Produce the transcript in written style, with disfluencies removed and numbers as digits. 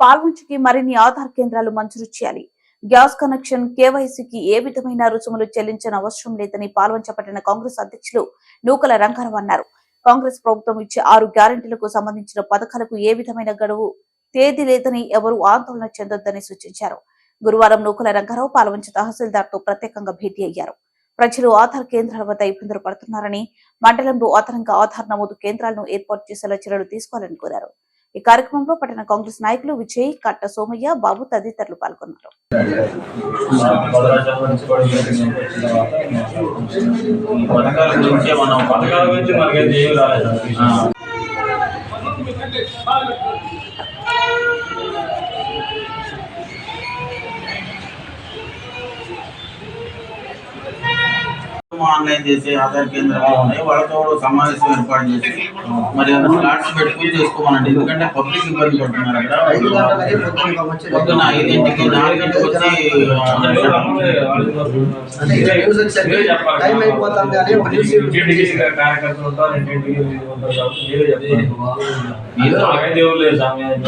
పాల్వంచకి మరిన్ని ఆధార్ కేంద్రాలు మంజూరు చేయాలి. గ్యాస్ కనెక్షన్, కేవైసీకి ఏ విధమైన రుసుములు చెల్లించిన అవసరం లేదని పాల్వంచ పట్టణ కాంగ్రెస్ అధ్యక్షులు నూకల రంగారావు అన్నారు. కాంగ్రెస్ ప్రభుత్వం ఇచ్చే 6 గ్యారెంటీలకు సంబంధించిన పథకాలకు ఏ విధమైన గడువు తేదీ లేదని ఎవరూ ఆందోళన చెందొద్దని సూచించారు. గురువారం నూకల రంగారావు పాల్వంచ తహసీల్దార్తో ప్రత్యేకంగా భేటీ అయ్యారు. ప్రజలు ఆధార్ కేంద్రాల వద్ద ఇబ్బందులు పడుతున్నారని, మండలంలో అదనంగా ఆధార్ నమోదు కేంద్రాలను ఏర్పాటు చేసేలా చర్యలు తీసుకోవాలని కోరారు. ఈ కార్యక్రమంలో పట్టణ కాంగ్రెస్ నాయకులు విజయ్, కట్ట సోమయ్య, బాబు తదితరులు పాల్గొన్నారు. ఆన్లైన్ చేసే ఆధార్ కేంద్రాలు ఉన్నాయి, వాళ్ళతో సమావేశం ఏర్పాటు చేసి మరి స్లాట్స్ పెట్టుకుని చేసుకోమనండి. ఎందుకంటే పబ్లిక్ ఇబ్బంది పడుతున్నారు. అక్కడ పొద్దున 5ంటికి 4ంటికి వచ్చి